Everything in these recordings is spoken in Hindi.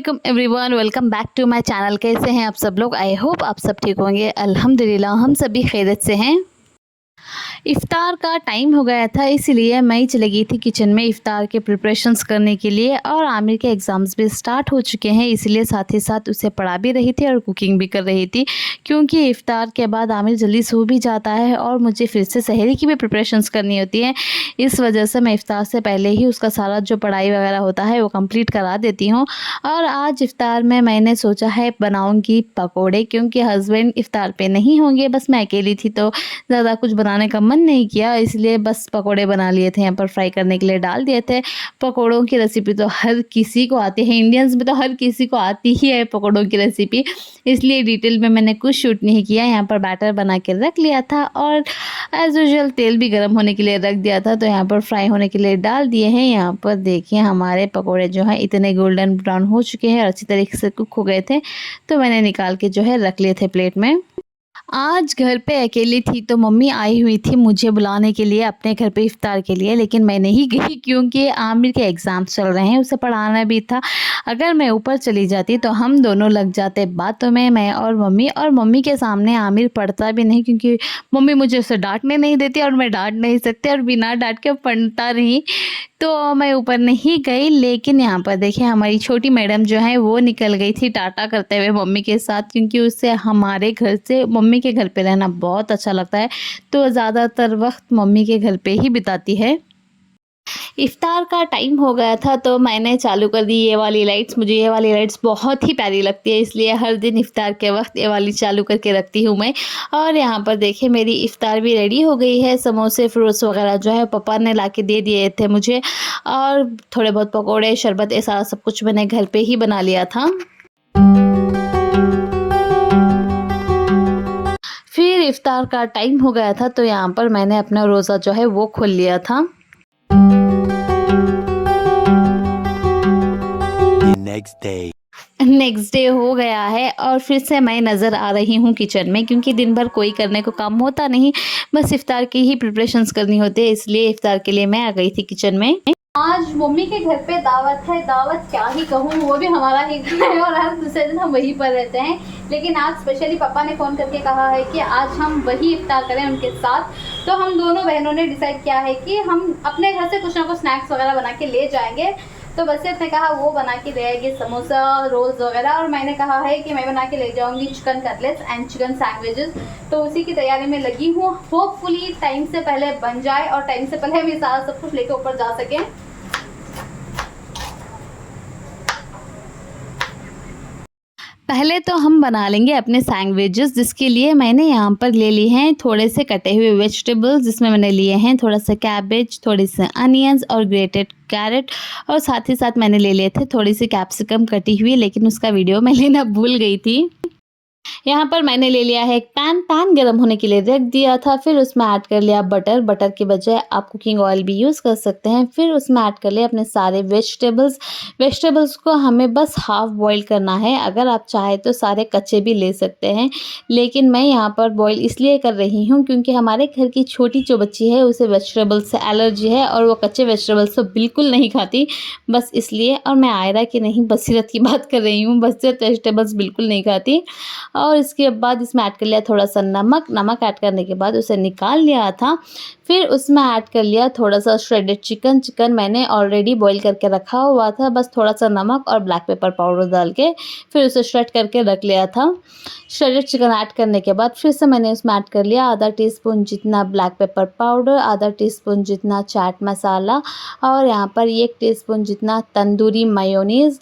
वालेकुम everyone, welcome back to my channel. कैसे हैं आप सब लोग? आई होप आप सब ठीक होंगे। अल्हम्दुलिल्लाह हम सभी खैरियत से हैं। इफ़्तार का टाइम हो गया था, इसलिए मैं ही चली गई थी किचन में इफ़्तार के प्रिपरेशंस करने के लिए। और आमिर के एग्ज़ाम्स भी स्टार्ट हो चुके हैं, इसलिए साथ ही साथ उसे पढ़ा भी रही थी और कुकिंग भी कर रही थी, क्योंकि इफ़्तार के बाद आमिर जल्दी सो भी जाता है और मुझे फिर से सहरी की भी प्रिपरेशंस करनी होती है। इस वजह से मैं इफ़्तार से पहले ही उसका सारा जो पढ़ाई वगैरह होता है वो कंप्लीट करा देती हूँ। और आज इफ़्तार में मैंने सोचा है बनाऊँगी पकोड़े, क्योंकि हस्बैंड इफ़्तार पे नहीं होंगे, बस मैं अकेली थी तो ज़्यादा कुछ बनाने का मन नहीं किया, इसलिए बस पकोड़े बना लिए थे। यहाँ पर फ्राई करने के लिए डाल दिए थे। पकोड़ों की रेसिपी तो हर किसी को आती है, इंडियंस में तो हर किसी को आती ही है पकोड़ों की रेसिपी, इसलिए डिटेल में मैंने कुछ शूट नहीं किया। यहाँ पर बैटर बना के रख लिया था और एज़ यूजुअल तेल भी गर्म होने के लिए रख दिया था, तो यहाँ पर फ्राई होने के लिए डाल दिए हैं। यहाँ पर देखिए हमारे पकोड़े जो हैं इतने गोल्डन ब्राउन हो चुके हैं और अच्छी तरीके से कुक हो गए थे, तो मैंने निकाल के जो है रख लिए थे प्लेट में। आज घर पे अकेली थी तो मम्मी आई हुई थी मुझे बुलाने के लिए अपने घर पे इफ़्तार के लिए, लेकिन मैं नहीं गई क्योंकि आमिर के एग्ज़ाम्स चल रहे हैं, उसे पढ़ाना भी था। अगर मैं ऊपर चली जाती तो हम दोनों लग जाते बातों में, मैं और मम्मी के सामने आमिर पढ़ता भी नहीं, क्योंकि मम्मी मुझे उसे डाँटने नहीं देती और मैं डाँट नहीं सकती और बिना डाँट के पढ़ता नहीं, तो मैं ऊपर नहीं गई। लेकिन यहाँ पर देखिए हमारी छोटी मैडम जो है वो निकल गई थी टाटा करते हुए मम्मी के साथ, क्योंकि उससे हमारे घर से मम्मी के घर पे रहना बहुत अच्छा लगता है, तो ज़्यादातर वक्त मम्मी के घर पे ही बिताती है। इफ़्तार का टाइम हो गया था तो मैंने चालू कर दी ये वाली लाइट्स। मुझे ये वाली लाइट्स बहुत ही प्यारी लगती है, इसलिए हर दिन इफ़्तार के वक्त ये वाली चालू करके रखती हूँ मैं। और यहाँ पर देखिए मेरी इफ़्तार भी रेडी हो गई है। समोसे फ्रूट्स वगैरह जो है पापा ने ला के दे दिए थे मुझे, और थोड़े बहुत पकौड़े शरबत ऐसा सब कुछ मैंने घर पे ही बना लिया था। फिर इफ़्तार का टाइम हो गया था तो यहाँ पर मैंने अपना रोज़ा जो है वो खोल लिया था। नेक्स्ट डे हो गया है और फिर से मैं नज़र आ रही हूँ किचन में, क्योंकि दिन भर कोई करने को काम होता नहीं, बस इफ़्तार की ही प्रिपरेशंस करनी होती है, इसलिए इफ़्तार के लिए मैं आ गई थी किचन में। आज मम्मी के घर पे दावत है। दावत क्या ही कहूँ, वो भी हमारा ही घर है और हर दूसरे दिन हम वहीं पर रहते हैं, लेकिन आज स्पेशली पापा ने फ़ोन करके कहा है कि आज हम वही इफ़्तार करें उनके साथ। तो हम दोनों बहनों ने डिसाइड किया है कि हम अपने घर से कुछ ना कुछ स्नैक्स वगैरह बना के ले जाएंगे। तो बसीरत ने कहा वो बना के ले आएगी समोसा रोल्स वगैरह, और मैंने कहा है कि मैं बना के ले जाऊंगी chicken cutlets and chicken sandwiches. तो उसी की तैयारी में लगी हूँ, होपफुली टाइम से पहले बन जाए और टाइम से पहले हम ये सारा सब कुछ लेके ऊपर जा सकें। पहले तो हम बना लेंगे अपने सैंडविचेस, जिसके लिए मैंने यहाँ पर ले लिए हैं थोड़े से कटे हुए वेजिटेबल्स, जिसमें मैंने लिए हैं थोड़ा सा कैबेज, थोड़ी सी अनियंस और ग्रेटेड कैरेट, और साथ ही साथ मैंने ले लिए थे थोड़ी सी कैप्सिकम कटी हुई, लेकिन उसका वीडियो मैं लेना भूल गई थी। यहाँ पर मैंने ले लिया है एक पैन गर्म होने के लिए रख दिया था। फिर उसमें ऐड कर लिया बटर के बजाय आप कुकिंग ऑयल भी यूज़ कर सकते हैं। फिर उसमें ऐड कर लिया अपने सारे वेजिटेबल्स को हमें बस हाफ बॉईल करना है। अगर आप चाहे तो सारे कच्चे भी ले सकते हैं, लेकिन मैं यहाँ पर बॉईल इसलिए कर रही हूँ क्योंकि हमारे घर की छोटी जो बच्ची है उसे वेजिटेबल्स से एलर्जी है और वो कच्चे वेजिटेबल्स तो बिल्कुल नहीं खाती, बस इसलिए। और मैं आयरा की नहीं बसीरत की बात कर रही हूँ, बसीरत वेजिटेबल्स बिल्कुल नहीं खाती। और इसके बाद इसमें ऐड कर लिया थोड़ा सा नमक ऐड करने के बाद उसे निकाल लिया था। फिर उसमें ऐड कर लिया थोड़ा सा श्रेडेड चिकन मैंने ऑलरेडी बॉईल करके रखा हुआ था, बस थोड़ा सा नमक और ब्लैक पेपर पाउडर डाल के फिर उसे श्रेड करके रख लिया था। श्रेडेड चिकन ऐड करने के बाद फिर से मैंने उसमें ऐड कर लिया आधा टीस्पून जितना ब्लैक पेपर पाउडर, आधा टीस्पून जितना चाट मसाला, और यहाँ पर 1 टीस्पून जितना तंदूरी मेयोनीज़,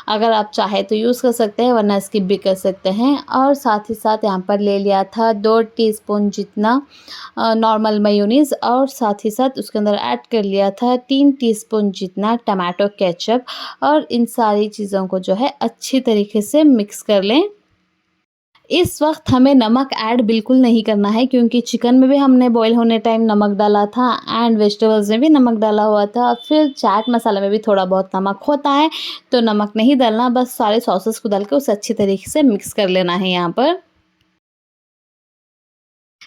अगर आप चाहे तो यूज़ कर सकते हैं वरना स्किप भी कर सकते हैं। और साथ ही साथ यहाँ पर ले लिया था 2 टीस्पून जितना नॉर्मल मेयोनीज़, और साथ ही साथ उसके अंदर ऐड कर लिया था 3 टीस्पून जितना टमाटो केचप, और इन सारी चीज़ों को जो है अच्छी तरीके से मिक्स कर लें। इस वक्त हमें नमक ऐड बिल्कुल नहीं करना है, क्योंकि चिकन में भी हमने बॉईल होने टाइम नमक डाला था एंड वेजिटेबल्स में भी नमक डाला हुआ था। फिर चाट मसाला में भी थोड़ा बहुत नमक होता है, तो नमक नहीं डालना, बस सारे सॉसेस को डाल के उसे अच्छी तरीके से मिक्स कर लेना है। यहाँ पर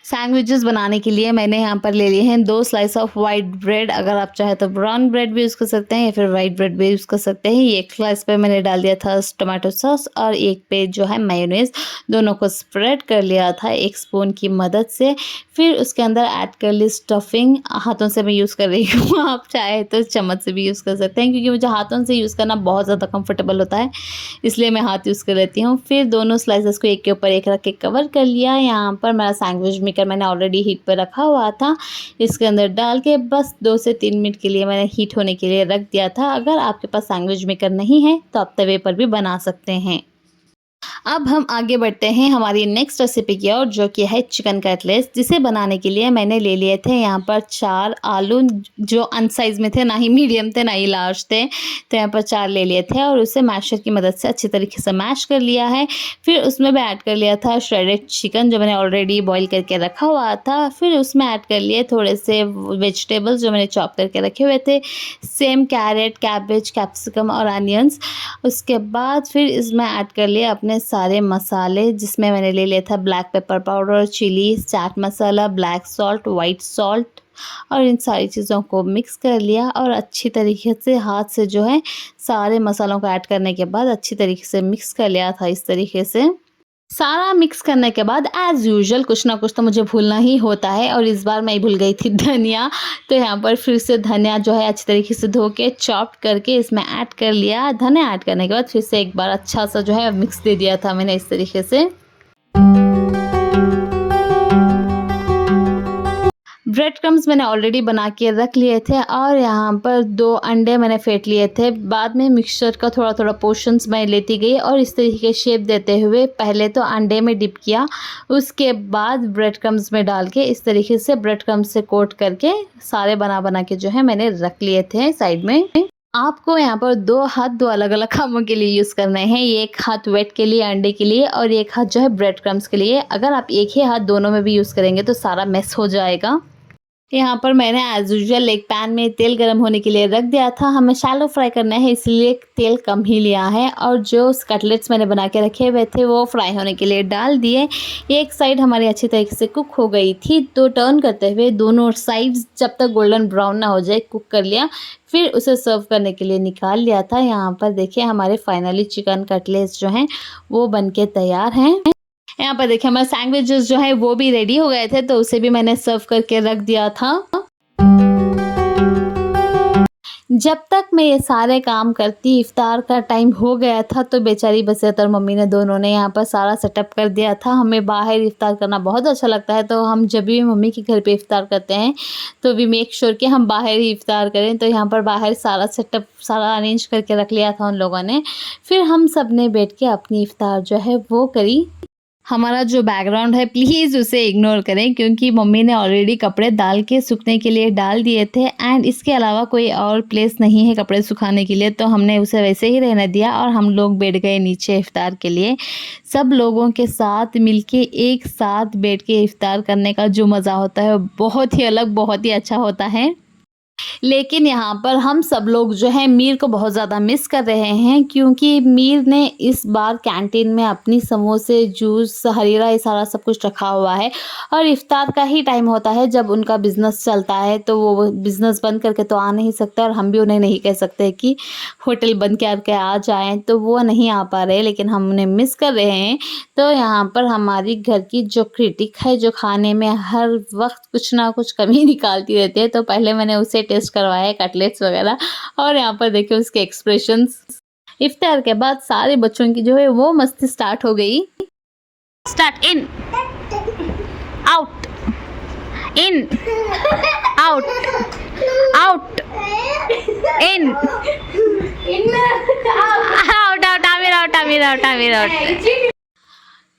सैंडविचेस बनाने के लिए मैंने यहाँ पर ले लिए हैं 2 स्लाइस ऑफ वाइट ब्रेड। अगर आप चाहे तो ब्राउन ब्रेड भी यूज़ कर सकते हैं या फिर वाइट ब्रेड भी यूज़ कर सकते हैं। एक स्लाइस पे मैंने डाल दिया था टोमेटो सॉस और एक पे जो है मेयोनीज। दोनों को स्प्रेड कर लिया था एक स्पून की मदद से। फिर उसके अंदर ऐड कर ली स्टफिंग। हाथों से मैं यूज़ कर रही हूँ, आप चाहे तो चम्मच से भी यूज़ कर सकते हैं, क्योंकि मुझे हाथों से यूज़ करना बहुत ज़्यादा कंफर्टेबल होता है, इसलिए मैं हाथ यूज़ कर लेती हूँ। फिर दोनों स्लाइसेस को एक के ऊपर एक रख के कवर कर लिया। यहाँ पर मेरा सैंडविच मेकर मैंने ऑलरेडी हीट पर रखा हुआ था, इसके अंदर डाल के बस 2 से 3 मिनट के लिए मैंने हीट होने के लिए रख दिया था। अगर आपके पास सैंडविच मेकर नहीं है तो आप तवे पर भी बना सकते हैं। अब हम आगे बढ़ते हैं हमारी नेक्स्ट रेसिपी की ओर, जो कि है चिकन कटलेट्स, जिसे बनाने के लिए मैंने ले लिए थे यहाँ पर 4 आलू, जो अनसाइज में थे, ना ही मीडियम थे ना ही लार्ज थे। तो यहाँ पर 4 ले लिए थे और उसे मैशर की मदद से अच्छी तरीके से मैश कर लिया है। फिर उसमें भी ऐड कर लिया था श्रेडेड चिकन, जो मैंने ऑलरेडी बॉईल करके रखा हुआ था। फिर उसमें ऐड कर लिए थोड़े से वेजिटेबल्स जो मैंने चॉप करके रखे हुए थे, सेम कैरेट, कैबेज, कैप्सिकम और अनियंस। उसके बाद फिर इसमें ऐड कर लिया अपने सारे मसाले, जिसमें मैंने ले लिया था black pepper powder, chilli, chaat masala, black salt, white salt, और इन सारी चीज़ों को मिक्स कर लिया। और अच्छी तरीके से हाथ से जो है सारे मसालों को ऐड करने के बाद अच्छी तरीके से मिक्स कर लिया था। इस तरीके से सारा मिक्स करने के बाद एज़ यूजुअल कुछ ना कुछ तो मुझे भूलना ही होता है, और इस बार मैं भूल गई थी धनिया। तो यहाँ पर फिर से धनिया जो है अच्छी तरीके से धो के चॉप करके इसमें ऐड कर लिया। धनिया ऐड करने के बाद फिर से एक बार अच्छा सा जो है मिक्स दे दिया था मैंने इस तरीके से। ब्रेड क्रम्स मैंने ऑलरेडी बना के रख लिए थे और यहाँ पर 2 अंडे मैंने फेंट लिए थे। बाद में मिक्सचर का थोड़ा थोड़ा पोर्शंस मैं लेती गई और इस तरीके के शेप देते हुए पहले तो अंडे में डिप किया, उसके बाद ब्रेड क्रम्स में डाल के इस तरीके से ब्रेड क्रम्स से कोट करके सारे बना बना के जो है मैंने रख लिए थे साइड में। आपको यहाँ पर 2 हाथ 2 अलग अलग कामों के लिए यूज़ करने हैं। एक हाथ वेट के लिए, अंडे के लिए, और एक हाथ जो है ब्रेड क्रम्स के लिए। अगर आप एक ही हाथ दोनों में भी यूज़ करेंगे तो सारा मेस हो जाएगा। यहाँ पर मैंने एज़ यूजुअल एक पैन में तेल गर्म होने के लिए रख दिया था। हमें शैलो फ्राई करना है, इसलिए तेल कम ही लिया है। और जो कटलेट्स मैंने बना के रखे हुए थे वो फ्राई होने के लिए डाल दिए। एक साइड हमारी अच्छी तरीके से कुक हो गई थी, तो टर्न करते हुए दोनों साइड्स जब तक गोल्डन ब्राउन ना हो जाए कुक कर लिया। फिर उसे सर्व करने के लिए निकाल लिया था। यहाँ पर देखिए हमारे फाइनली चिकन कटलेट्स जो हैं वो बन के तैयार हैं। यहाँ पर देखिए हमारे सैंडविचेस जो है वो भी रेडी हो गए थे, तो उसे भी मैंने सर्व करके रख दिया था। जब तक मैं ये सारे काम करती इफ्तार का टाइम हो गया था, तो बेचारी बसीरत और मम्मी ने दोनों ने यहाँ पर सारा सेटअप कर दिया था। हमें बाहर इफ्तार करना बहुत अच्छा लगता है, तो हम जब भी मम्मी के घर पे इफ्तार करते हैं तो वी मेक श्योर कि हम बाहर ही इफ्तार करें। तो यहाँ पर बाहर सारा सेटअप सारा अरेंज करके रख लिया था उन लोगों ने। फिर हम सब ने बैठ के अपनी इफ्तार जो है वो करी। हमारा जो बैकग्राउंड है प्लीज़ उसे इग्नोर करें, क्योंकि मम्मी ने ऑलरेडी कपड़े डाल के सूखने के लिए डाल दिए थे, एंड इसके अलावा कोई और प्लेस नहीं है कपड़े सुखाने के लिए, तो हमने उसे वैसे ही रहने दिया और हम लोग बैठ गए नीचे इफ्तार के लिए। सब लोगों के साथ मिलके एक साथ बैठ के इफ्तार करने का जो मज़ा होता है बहुत ही अलग, बहुत ही अच्छा होता है। लेकिन यहाँ पर हम सब लोग जो है मीर को बहुत ज़्यादा मिस कर रहे हैं, क्योंकि मीर ने इस बार कैंटीन में अपनी समोसे, जूस, हरीरा ये सारा सब कुछ रखा हुआ है। और इफ्तार का ही टाइम होता है जब उनका बिज़नेस चलता है, तो वो बिज़नेस बंद करके तो आ नहीं सकते, और हम भी उन्हें नहीं कह सकते कि होटल बंद करके आ जाएँ, तो वो नहीं आ पा रहे, लेकिन हम उन्हें मिस कर रहे हैं। तो यहाँ पर हमारी घर की जो क्रिटिक है, जो खाने में हर वक्त कुछ ना कुछ कमी निकालती रहती है, तो पहले मैंने उसे टेस्ट करवाया कटलेट्स वगैरह, और यहाँ पर देखिए उसके एक्सप्रेशंस। इफ्तार के बाद सारे बच्चों की जो है वो मस्ती स्टार्ट हो गई। Start in out, in out, out in, out out, Aamir out, Aamir out, Aamir out.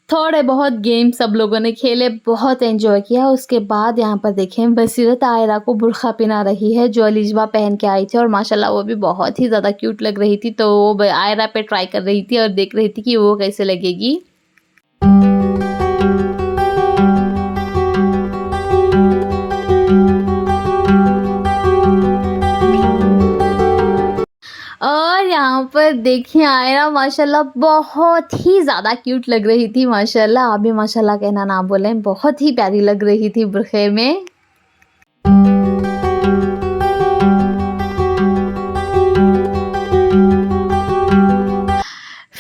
थोड़े बहुत गेम सब लोगों ने खेले, बहुत एंजॉय किया। उसके बाद यहाँ पर देखें बसीरत आयरा को बुर्खा पहना रही है, जो अलीजवा पहन के आई थी, और माशाल्लाह वो भी बहुत ही ज़्यादा क्यूट लग रही थी। तो वो आयरा पे ट्राई कर रही थी और देख रही थी कि वो कैसे लगेगी। और यहाँ यहाँ पर देखिए आयरा माशाल्लाह बहुत ही ज़्यादा क्यूट लग रही थी माशाल्लाह। आप भी माशाल्लाह कहना ना बोलें, बहुत ही प्यारी लग रही थी बुरखे में।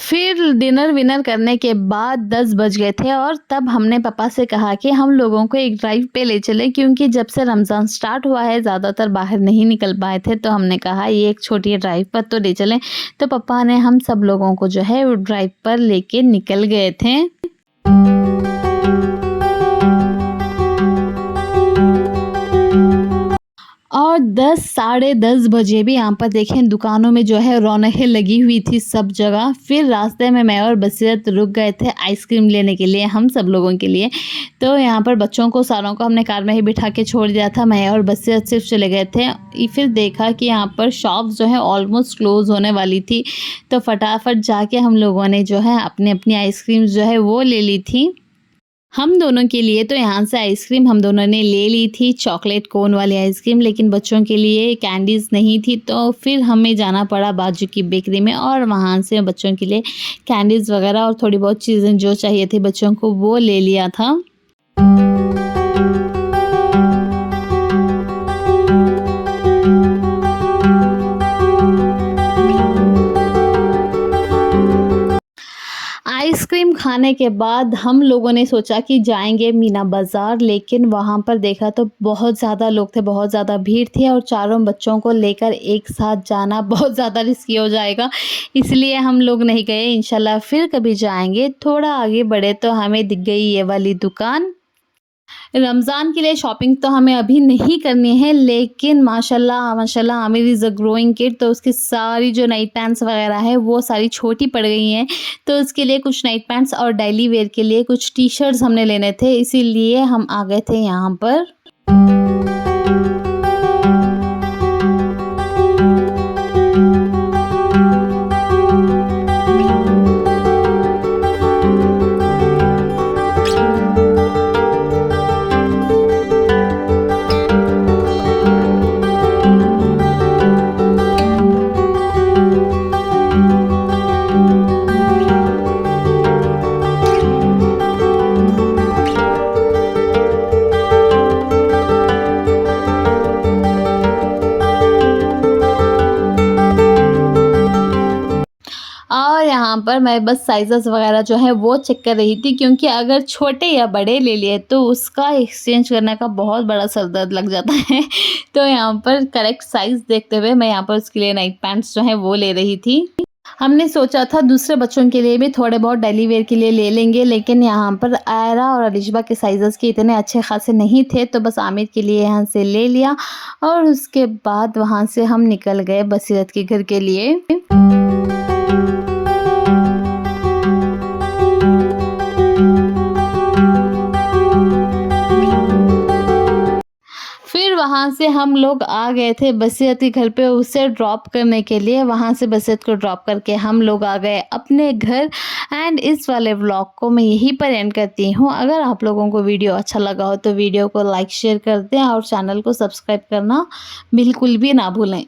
फिर डिनर विनर करने के बाद 10 बज गए थे और तब हमने पापा से कहा कि हम लोगों को एक ड्राइव पे ले चलें, क्योंकि जब से रमज़ान स्टार्ट हुआ है ज़्यादातर बाहर नहीं निकल पाए थे। तो हमने कहा ये एक छोटी ड्राइव पर तो ले चलें। तो पापा ने हम सब लोगों को जो है वो ड्राइव पर लेके निकल गए थे। और 10 साढ़े 10 बजे भी यहाँ पर देखें दुकानों में जो है रौनकें लगी हुई थी सब जगह। फिर रास्ते में मैं और बसीरत रुक गए थे आइसक्रीम लेने के लिए, हम सब लोगों के लिए। तो यहाँ पर बच्चों को सारों को हमने कार में ही बिठा के छोड़ दिया था, मैं और बसीरत सिर्फ चले गए थे। फिर देखा कि यहाँ पर शॉप्स जो है ऑलमोस्ट क्लोज़ होने वाली थी, तो फटाफट जाके हम लोगों ने जो है अपनी अपनी आइसक्रीम जो है वो ले ली थी। हम दोनों के लिए तो यहाँ से आइसक्रीम हम दोनों ने ले ली थी, चॉकलेट कोन वाली आइसक्रीम, लेकिन बच्चों के लिए कैंडीज़ नहीं थी। तो फिर हमें जाना पड़ा बाजू की बेकरी में और वहाँ से बच्चों के लिए कैंडीज़ वगैरह और थोड़ी बहुत चीज़ें जो चाहिए थी बच्चों को वो ले लिया था। आइसक्रीम खाने के बाद हम लोगों ने सोचा कि जाएंगे मीना बाज़ार, लेकिन वहाँ पर देखा तो बहुत ज़्यादा लोग थे, बहुत ज़्यादा भीड़ थी और चारों बच्चों को लेकर एक साथ जाना बहुत ज़्यादा रिस्की हो जाएगा, इसलिए हम लोग नहीं गए। इंशाल्लाह फिर कभी जाएंगे। थोड़ा आगे बढ़े तो हमें दिख गई ये वाली दुकान। रमज़ान के लिए शॉपिंग तो हमें अभी नहीं करनी है, लेकिन माशाल्लाह माशाल्लाह Aamir is a growing kid, तो उसकी सारी जो नाइट पैंट्स वगैरह है वो सारी छोटी पड़ गई हैं। तो उसके लिए कुछ नाइट पैंट्स और डेली वेयर के लिए कुछ टी शर्ट्स हमने लेने थे, इसीलिए हम आ गए थे यहाँ पर। और यहाँ पर मैं बस साइज़ेस वगैरह जो है वो चेक कर रही थी, क्योंकि अगर छोटे या बड़े ले लिए तो उसका एक्सचेंज करने का बहुत बड़ा सर दर्द लग जाता है। तो यहाँ पर करेक्ट साइज़ देखते हुए मैं यहाँ पर उसके लिए नाइट पैंट्स जो है वो ले रही थी। हमने सोचा था दूसरे बच्चों के लिए भी थोड़े बहुत डेली वेयर के लिए ले लेंगे, लेकिन यहाँ पर आयरा और अलिशबा के साइज़ेस के इतने अच्छे खासे नहीं थे, तो बस आमिर के लिए यहाँ से ले लिया और उसके बाद वहाँ से हम निकल गए बसीरत के घर के लिए। फिर वहाँ से हम लोग आ गए थे बसीरत के घर पे उसे ड्रॉप करने के लिए। वहाँ से बसीरत को ड्रॉप करके हम लोग आ गए अपने घर। एंड इस वाले व्लॉग को मैं यहीं पर एंड करती हूँ। अगर आप लोगों को वीडियो अच्छा लगा हो तो वीडियो को लाइक शेयर कर दें और चैनल को सब्सक्राइब करना बिल्कुल भी ना भूलें।